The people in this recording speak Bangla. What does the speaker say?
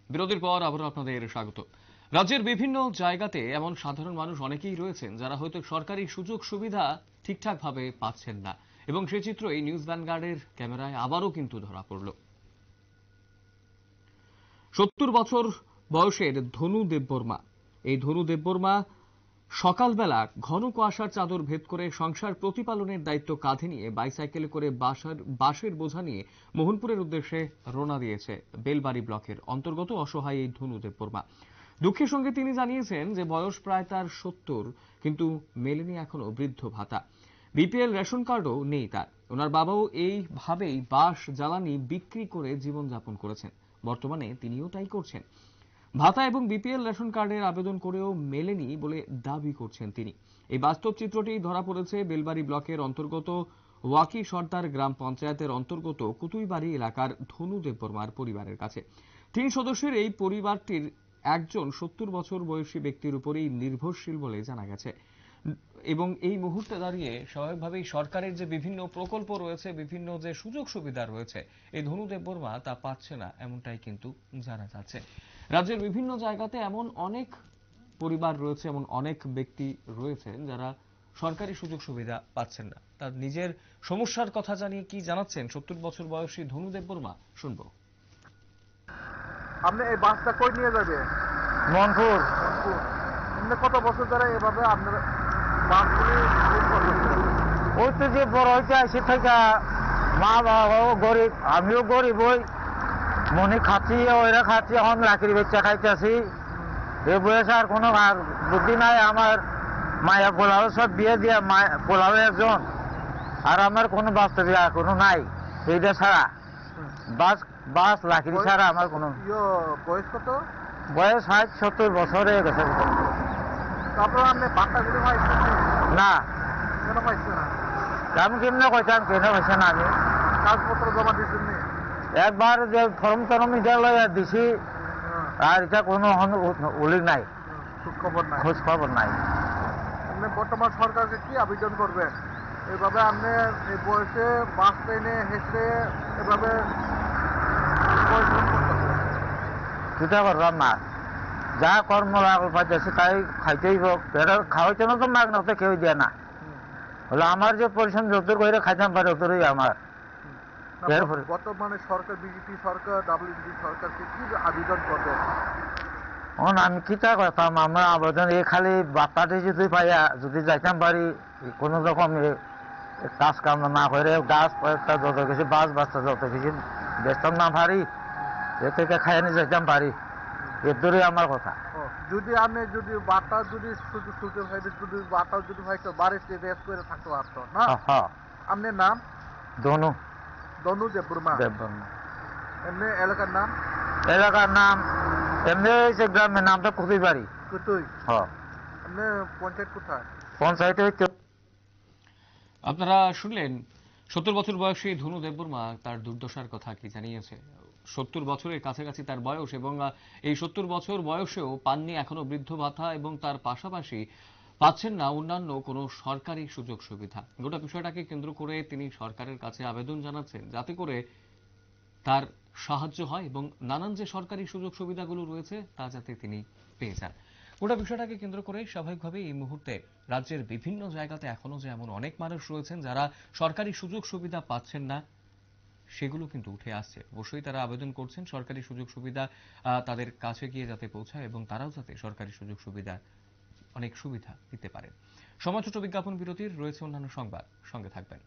বিরতির পর আবারও আপনাদের স্বাগত। রাজ্যের বিভিন্ন জায়গাতে এমন সাধারণ মানুষ অনেকেই রয়েছেন যারা হয়তো সরকারি সুযোগ সুবিধা ঠিকঠাকভাবে পাচ্ছেন না, এবং সেই চিত্র এই নিউজ ভ্যানগার্ডের ক্যামেরায় আবারও কিন্তু ধরা পড়ল। ৭০ বছর বয়সের ধনু দেববর্মা। এই ধনু দেববর্মা সকালবেলা ঘন কুয়াশার চাদর ভেদ করে সংসার প্রতিপালনের দায়িত্ব কাঁধে নিয়ে বাইসাইকেলে করে বাঁশের বোঝা নিয়ে মোহনপুরের উদ্দেশ্যে রওনা দিয়েছে বেলবাড়ি ব্লকের অন্তর্গত অসহায় এই ধনু দেববর্মা। দুঃখের সঙ্গে তিনি জানিয়েছেন যে বয়স প্রায় তার ৭০, কিন্তু মেলেনি এখনো বৃদ্ধ ভাতা। বিপিএল রেশন কার্ডও নেই তার। ওনার বাবাও এইভাবেই বাঁশ জ্বালানি বিক্রি করে জীবনযাপন করেছেন। বর্তমানে তিনিও তাই করছেন। ভাতা এবং বিপিএল রেশন কার্ডের আবেদন করেও মেলেনি বলে দাবি করছেন তিনি। এই বাস্তব চিত্রটি ধরা পড়েছে বেলবাড়ি ব্লকের অন্তর্গত ওয়াকি সর্দার গ্রাম পঞ্চায়েতের অন্তর্গত কুতুইবাড়ি এলাকার ধনু দেববর্মার পরিবারের কাছে। ৩ সদস্যের এই পরিবারটির একজন ৭০ বছর বয়সী ব্যক্তির উপরেই নির্ভরশীল বলে জানা গেছে। এবং এই মুহূর্তে দাঁড়িয়ে স্বাভাবিকভাবেই সরকারের যে বিভিন্ন প্রকল্প রয়েছে, বিভিন্ন যে সুযোগ সুবিধা রয়েছে, এই ধনু দেববর্মা তা পাচ্ছে না, এমনটাই কিন্তু জানা যাচ্ছে। রাজ্যের বিভিন্ন জায়গাতে এমন অনেক পরিবার রয়েছে, এমন অনেক ব্যক্তি রয়েছেন যারা সরকারি সুযোগ সুবিধা পাচ্ছেন না। তার নিজের সমস্যার কথা জানিয়ে কি জানাচ্ছেন ৭০ বছর বয়সী ধনু দেববর্মা, শুনবো। আপনি এই বাসটা কই নিয়ে যাবে? মনপুর। আপনি কত বছর ধরে এভাবে আপনার বাসগুলি করতেছেন? ওই তো যে বড় হইতে আসি থেকে মা বাবাও গরিব, আমিও গরিব, ওই মনে খাচ্ছি, ওইরা খাচ্ছি, এখন লাকড়ি বেচা খাইতেছি। এ বয়সে আর কোনো বুদ্ধি নাই আমার। মায়া পোলাও সব বিয়ে দিয়ে পোলাও একজন, আর আমার কোনো বাস্তবিক কোনো নাই। এইটা ছাড়া বাস লাকড়ি ছাড়া আমার কোনো। বয়স কত? বয়স ৬০-৭০ বছর হয়ে গেছে। তারপর আপনি বাচ্চাগুলি পাইছেন না? কেন পাইছেন না? আমি কেমনে কইতাম কেন পাইছে না? আমি কাগজপত্র জমা দিচ্ছেন নি? একবার যে ফর্ম টরম এটা লইয়া দিছি, আর এটা কোনো উল্লেখ নাই, খবর নাই, খোঁজ খবর নাই। আপনি বর্তমান সরকারকে কি আবেদন করবেন? এভাবে আপনি এই বয়সে বাস ট্রেনে হেসে এভাবে চিন্তা করলাম না, যা কর্ম লাগল পাইতেছে তাই খাইতেই হোক। এটা খাওয়াইতে না তো মাগ না, কেউ দেয় না। হলে আমার যে পরিশ্রম যতদূর করে খাইতাম পারে অতই আমার। বর্তমানে সরকার, বিজেপি সরকার, ডাব্লিউপি সরকারকে কি আবেদন করবেন? আমি কিতা করতাম, আমরা আবেদন এই খালি বাচ্চাটি যদি পাইয়া যদি যাইতাম পারি, কোনো রকম কাজ কাম না করে গাছ পয়সা যত কিছু বাস বাচ্চা যত কিছু বেচতাম না পারি, এ থেকে খাইয়ে নিয়ে যাইতাম পারি, এর দূরে আমার কথা। যদি আপনি যদি বাটা যদি সুযোগ ভাইতে যদি বাটা যদি ভাইতো বাড়িতে রেস্ট করে থাকতে পারতো না? আপনার নাম? ধনু দেববর্মা। এমনি এলাকার নাম? এলাকার নাম এমনি গ্রামের নামটা কুতুইবাড়ি। কুতুই? আপনি পঞ্চায়েত কোথায়? পঞ্চায়েতে। আপনারা শুনলেন ৭০ বছর বয়সী ধনু দেববর্মা তার দুর্দশার কথা কি জানিয়েছে। ৭০ বছরের কাছাকাছি তার বয়স, এবং এই ৭০ বছর বয়সেও পাননি এখনো বৃদ্ধ ভাতা, এবং তার পাশাপাশি পাচ্ছেন না অন্যান্য কোনো সরকারি সুযোগ সুবিধা। গোটা বিষয়টাকে কেন্দ্র করে তিনি সরকারের কাছে আবেদন জানাচ্ছেন যাতে করে তার সাহায্য হয় এবং নানান যে সরকারি সুযোগ সুবিধাগুলো রয়েছে তা যাতে তিনি পেয়ে যান। গোটা বিষয়টাকে কেন্দ্র করে স্বাভাবিকভাবে এই মুহূর্তে রাজ্যের বিভিন্ন জায়গাতে এখনো যে এমন অনেক মানুষ রয়েছেন যারা সরকারি সুযোগ সুবিধা পাচ্ছেন না, সেগুলো কিন্তু উঠে আসছে। অবশ্যই তারা আবেদন করছেন সরকারি সুযোগ সুবিধা তাদের কাছে গিয়ে যাতে পৌঁছায় এবং তারাও যাতে সরকারি সুযোগ সুবিধা অনেক সুবিধা দিতে পারেন। সময় ছোট বিজ্ঞাপন বিরতির, রয়েছে অন্যান্য সংবাদ, সঙ্গে থাকবেন।